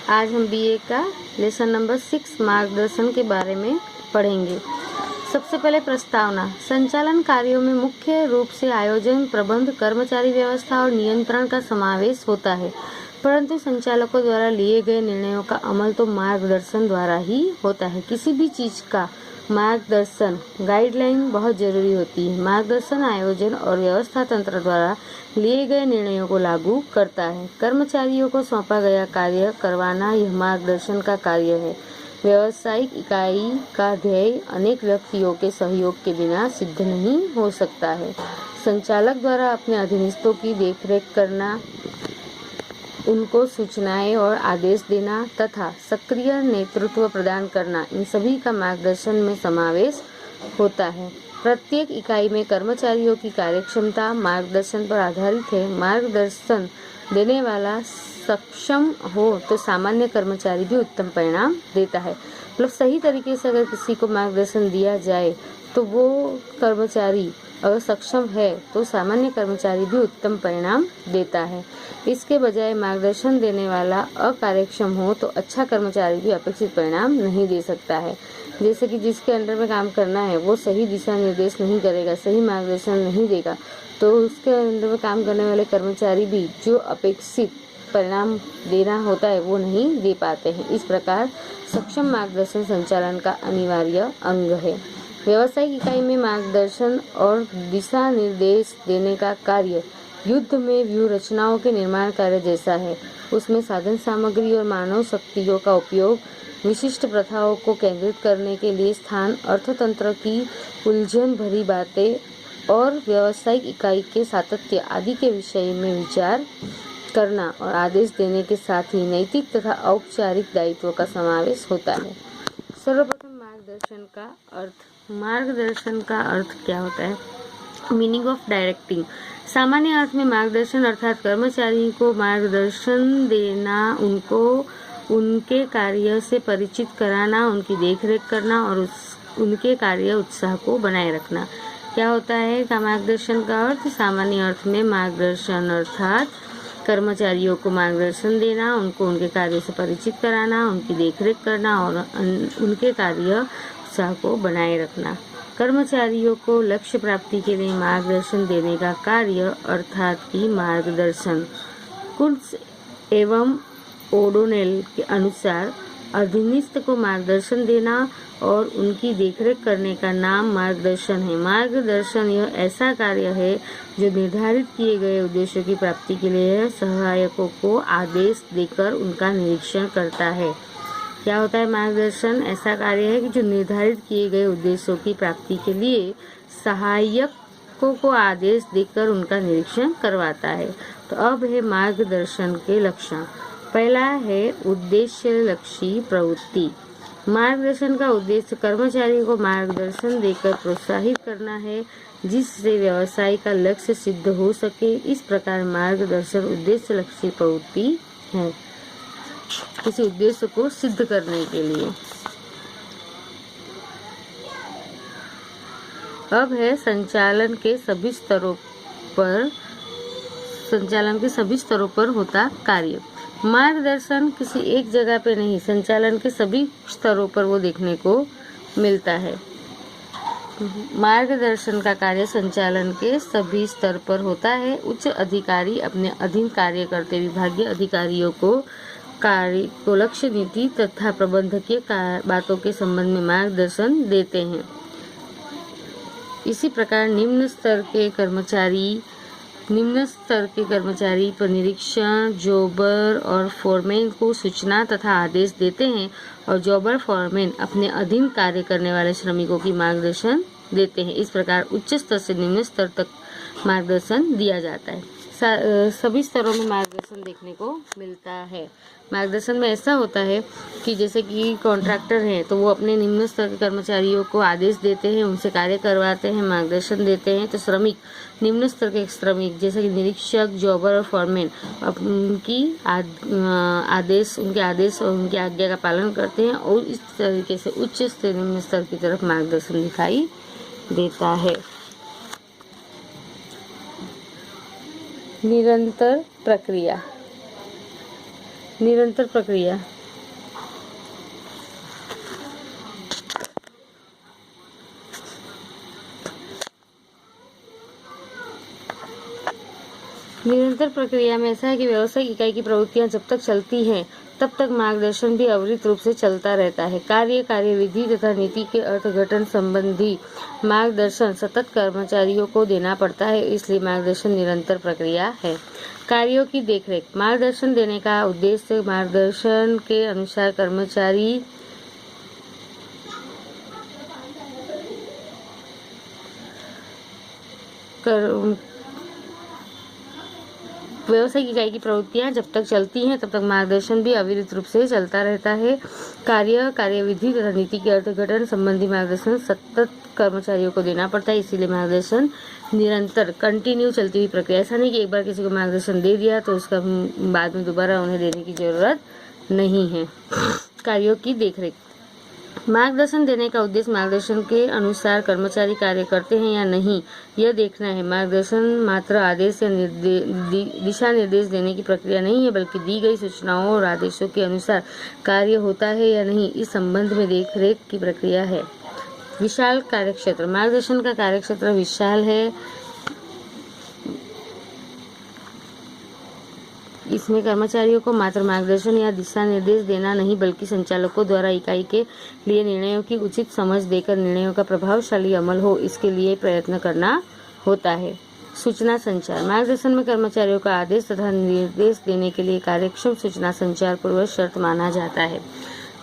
आज हम बीए का लेसन नंबर 6 मार्गदर्शन के बारे में पढ़ेंगे। सबसे पहले प्रस्तावना। संचालन कार्यों में मुख्य रूप से आयोजन, प्रबंध, कर्मचारी व्यवस्था और नियंत्रण का समावेश होता है, परंतु संचालकों द्वारा लिए गए निर्णयों का अमल तो मार्गदर्शन द्वारा ही होता है। किसी भी चीज का मार्गदर्शन, गाइडलाइन बहुत जरूरी होती है। मार्गदर्शन आयोजन और व्यवस्था तंत्र द्वारा लिए गए निर्णयों को लागू करता है। कर्मचारियों को सौंपा गया कार्य करवाना यह मार्गदर्शन का कार्य है। व्यावसायिक इकाई का ध्येय अनेक व्यक्तियों के सहयोग के बिना सिद्ध नहीं हो सकता है। संचालक द्वारा अपने अधीनस्थों की देखरेख करना, उनको सूचनाएं और आदेश देना तथा सक्रिय नेतृत्व प्रदान करना, इन सभी का मार्गदर्शन में समावेश होता है। प्रत्येक इकाई में कर्मचारियों की कार्यक्षमता मार्गदर्शन पर आधारित है। मार्गदर्शन देने वाला सक्षम हो तो सामान्य कर्मचारी भी उत्तम परिणाम देता है। मतलब सही तरीके से अगर किसी को मार्गदर्शन दिया जाए तो वो कर्मचारी अगर सक्षम है तो सामान्य कर्मचारी भी उत्तम परिणाम देता है। इसके बजाय मार्गदर्शन देने वाला अकार्यक्षम हो तो अच्छा कर्मचारी भी अपेक्षित परिणाम नहीं दे सकता है। जैसे कि जिसके अंडर में काम करना है वो सही दिशा निर्देश नहीं करेगा, सही मार्गदर्शन नहीं देगा, तो उसके अंडर में काम करने वाले कर्मचारी भी जो अपेक्षित परिणाम देना होता है वो नहीं दे पाते हैं। इस प्रकार सक्षम मार्गदर्शन संचालन का अनिवार्य अंग है। व्यावसायिक इकाई में मार्गदर्शन और दिशा निर्देश देने का कार्य युद्ध में व्यूह रचनाओं के निर्माण कार्य जैसा है। उसमें साधन सामग्री और मानव शक्तियों का उपयोग, विशिष्ट प्रथाओं को केंद्रित करने के लिए स्थान, अर्थतंत्र की उलझन भरी बातें और व्यावसायिक इकाई के सातत्य आदि के विषय में विचार करना और आदेश देने के साथ ही नैतिक तथा औपचारिक दायित्व का समावेश होता है। सर्वप्रथम मार्गदर्शन का अर्थ। मार्गदर्शन का अर्थ क्या होता है? Meaning of directing. सामान्य अर्थ में मार्गदर्शन अर्थात कर्मचारी को मार्गदर्शन देना, उनको उनके कार्य से परिचित कराना, उनकी देखरेख करना और उनके कार्य उत्साह को बनाए रखना। क्या होता है का मार्गदर्शन का अर्थ? सामान्य अर्थ में मार्गदर्शन अर्थात कर्मचारियों को मार्गदर्शन देना, उनको उनके कार्यों से परिचित कराना, उनकी देखरेख करना और उनके कार्य उत्साह को बनाए रखना। कर्मचारियों को लक्ष्य प्राप्ति के लिए मार्गदर्शन देने का कार्य अर्थात कि मार्गदर्शन। कुर्ट्ज एवं ओडोनेल के अनुसार अधीनस्थ को मार्गदर्शन देना और उनकी देखरेख करने का नाम मार्गदर्शन है। मार्गदर्शन यह ऐसा कार्य है जो निर्धारित किए गए उद्देश्यों की प्राप्ति के लिए सहायकों को आदेश देकर उनका निरीक्षण करता है। क्या होता है? मार्गदर्शन ऐसा कार्य है कि जो निर्धारित किए गए उद्देश्यों की प्राप्ति के लिए सहायकों को आदेश देकर उनका निरीक्षण करवाता है। तो अब है मार्गदर्शन के लक्षण। पहला है उद्देश्य लक्षी प्रवृत्ति। मार्गदर्शन का उद्देश्य कर्मचारियों को मार्गदर्शन देकर प्रोत्साहित करना है जिससे व्यवसाय का लक्ष्य सिद्ध हो सके। इस प्रकार मार्गदर्शन उद्देश्य लक्षी प्रवृत्ति है, किसी उद्देश्य को सिद्ध करने के लिए। अब है संचालन के सभी स्तरों पर होता कार्य। मार्गदर्शन किसी एक जगह पे नहीं, संचालन के सभी स्तरों पर वो देखने को मिलता है। मार्गदर्शन का कार्य संचालन के सभी स्तर पर होता है। उच्च अधिकारी अपने अधीन कार्य करते विभागीय अधिकारियों को कार्य को लक्ष्य, नीति तथा प्रबंधकीय बातों के संबंध में मार्गदर्शन देते हैं। इसी प्रकार निम्न स्तर के कर्मचारी पर निरीक्षण, जॉबर और फोरमैन को सूचना तथा आदेश देते हैं और जॉबर फोरमैन अपने अधीन कार्य करने वाले श्रमिकों की मार्गदर्शन देते हैं। इस प्रकार उच्च स्तर से निम्न स्तर तक मार्गदर्शन दिया जाता है। सभी स्तरों में मार्गदर्शन देखने को मिलता है। मार्गदर्शन में ऐसा होता है कि जैसे कि कॉन्ट्रैक्टर हैं तो वो अपने निम्न स्तर के कर्मचारियों को आदेश देते हैं, उनसे कार्य करवाते हैं, मार्गदर्शन देते हैं। तो श्रमिक, निम्न स्तर के श्रमिक जैसे कि निरीक्षक, जॉबर और फॉरमैन उनके आदेश और उनकी आज्ञा का पालन करते हैं और इस तरीके से उच्च से निम्न स्तर की तरफ मार्गदर्शन दिखाई देता है। निरंतर प्रक्रिया। निरंतर प्रक्रिया में ऐसा है कि व्यावसायिक इकाई की प्रवृत्तियां जब तक चलती हैं तब तक मार्गदर्शन भी अविरत रूप से चलता रहता है। कार्यविधि तथा नीति के अर्थघटन संबंधी मार्गदर्शन सतत कर्मचारियों को देना पड़ता है, इसलिए मार्गदर्शन निरंतर प्रक्रिया है। कार्यों की देखरेख। मार्गदर्शन देने का उद्देश्य मार्गदर्शन के अनुसार कर्मचारी व्यावसायिक इकाई की प्रवृत्तियां जब तक चलती हैं तब तक मार्गदर्शन भी अविरत रूप से चलता रहता है। कार्यविधि तथा नीति के अर्थघटन संबंधी मार्गदर्शन सतत कर्मचारियों को देना पड़ता है, इसीलिए मार्गदर्शन निरंतर कंटिन्यू चलती हुई प्रक्रिया। ऐसा नहीं कि एक बार किसी को मार्गदर्शन दे दिया तो उसका बाद में दोबारा उन्हें देने की जरूरत नहीं है। कार्यों की देखरेख। मार्गदर्शन देने का उद्देश्य मार्गदर्शन के अनुसार कर्मचारी कार्य करते हैं या नहीं यह देखना है। मार्गदर्शन मात्र आदेश या दिशा निर्देश देने की प्रक्रिया नहीं है, बल्कि दी गई सूचनाओं और आदेशों के अनुसार कार्य होता है या नहीं इस संबंध में देखरेख की प्रक्रिया है। विशाल कार्यक्षेत्र। मार्गदर्शन का कार्यक्षेत्र विशाल है। इसमें कर्मचारियों को मात्र मार्गदर्शन या दिशा निर्देश देना नहीं, बल्कि संचालकों द्वारा इकाई के लिए निर्णयों की उचित समझ देकर निर्णयों का प्रभावशाली अमल हो, इसके लिए प्रयत्न करना होता है। सूचना संचार। मार्गदर्शन में कर्मचारियों का आदेश तथा निर्देश देने के लिए कार्यक्षम सूचना संचार पूर्व शर्त माना जाता है।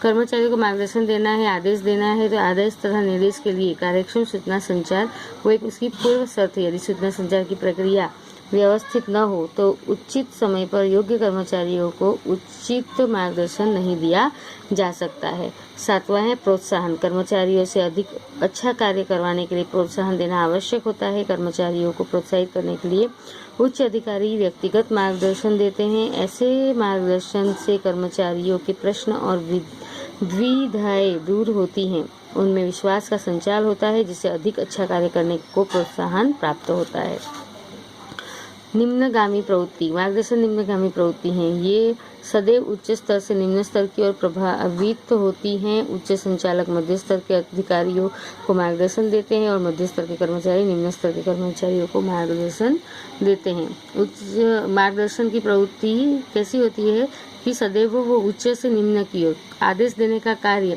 कर्मचारियों को मार्गदर्शन देना है, आदेश देना है, तो आदेश तथा निर्देश के लिए कार्यक्षम सूचना संचार वो एक उसकी पूर्व शर्त है। यदि सूचना संचार की प्रक्रिया व्यवस्थित न हो तो उचित समय पर योग्य कर्मचारियों को उचित मार्गदर्शन नहीं दिया जा सकता है। 7वां है प्रोत्साहन। कर्मचारियों से अधिक अच्छा कार्य करवाने के लिए प्रोत्साहन देना आवश्यक होता है। कर्मचारियों को प्रोत्साहित करने के लिए उच्च अधिकारी व्यक्तिगत मार्गदर्शन देते हैं। ऐसे मार्गदर्शन से कर्मचारियों के प्रश्न और द्विधाएं दूर होती हैं, उनमें विश्वास का संचार होता है, जिससे अधिक अच्छा कार्य करने को प्रोत्साहन प्राप्त होता है। निम्नगामी प्रवृत्ति। मार्गदर्शन निम्नगामी प्रवृत्ति हैं। ये सदैव उच्च स्तर से निम्न स्तर की ओर प्रभावित होती हैं। उच्च संचालक मध्य स्तर के अधिकारियों को मार्गदर्शन देते हैं और मध्य स्तर के कर्मचारी निम्न स्तर के कर्मचारियों को मार्गदर्शन देते हैं। उच्च मार्गदर्शन की प्रवृत्ति कैसी होती है कि सदैव वो उच्च से निम्न की ओर आदेश देने का कार्य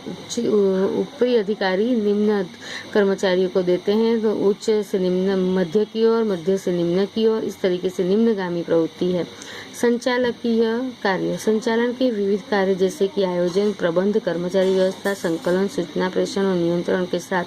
ऊपरी अधिकारी निम्न कर्मचारियों को देते हैं, तो उच्च से निम्न मध्य की ओर, मध्य से निम्न की ओर, इस तरीके से निम्नगामी प्रवृत्ति है। संचालकीय कार्य। संचालन के विविध कार्य जैसे कि आयोजन, प्रबंध, कर्मचारी व्यवस्था, संकलन, सूचना प्रेषण और नियंत्रण के साथ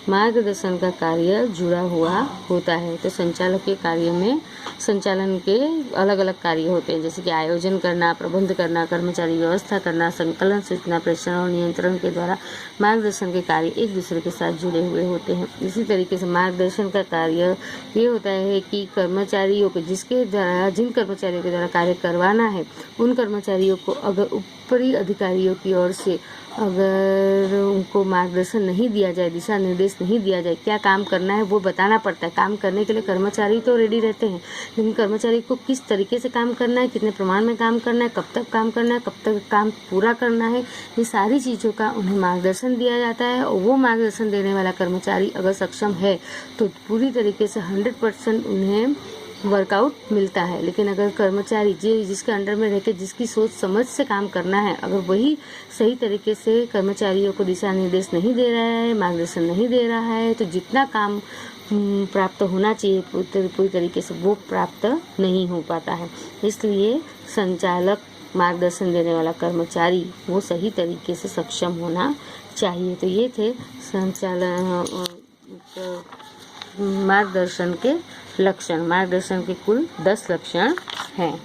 मार्गदर्शन का कार्य जुड़ा हुआ होता है। तो संचालकीय कार्य में संचालन के अलग अलग कार्य होते हैं, जैसे कि आयोजन करना, प्रबंध करना, कर्मचारी व्यवस्था करना, संकलन, सूचना प्रेषण और नियंत्रण के द्वारा मार्गदर्शन के कार्य एक दूसरे के साथ जुड़े हुए होते हैं। इसी तरीके से मार्गदर्शन का कार्य ये होता है कि कर्मचारियों को जिन कर्मचारियों के द्वारा कार्य करवाना है उन कर्मचारियों को अगर ऊपरी अधिकारियों की ओर से अगर उनको मार्गदर्शन नहीं दिया जाए, दिशा निर्देश नहीं दिया जाए, क्या काम करना है वो बताना पड़ता है। काम करने के लिए कर्मचारी तो रेडी रहते हैं, लेकिन कर्मचारी को किस तरीके से काम करना है, कितने प्रमाण में काम करना है, कब तक काम करना है, कब तक काम पूरा करना है, ये सारी चीज़ों का उन्हें मार्गदर्शन दिया जाता है। और वो मार्गदर्शन देने वाला कर्मचारी अगर सक्षम है तो पूरी तरीके से 100% उन्हें वर्कआउट मिलता है। लेकिन अगर कर्मचारी जिसके अंडर में रहकर जिसकी सोच समझ से काम करना है, अगर वही सही तरीके से कर्मचारियों को दिशा निर्देश नहीं दे रहा है, मार्गदर्शन नहीं दे रहा है, तो जितना काम प्राप्त होना चाहिए पूरी तरीके से वो प्राप्त नहीं हो पाता है। इसलिए संचालक, मार्गदर्शन देने वाला कर्मचारी वो सही तरीके से सक्षम होना चाहिए। तो ये थे मार्गदर्शन के लक्षण। मार्गदर्शन के कुल 10 लक्षण हैं।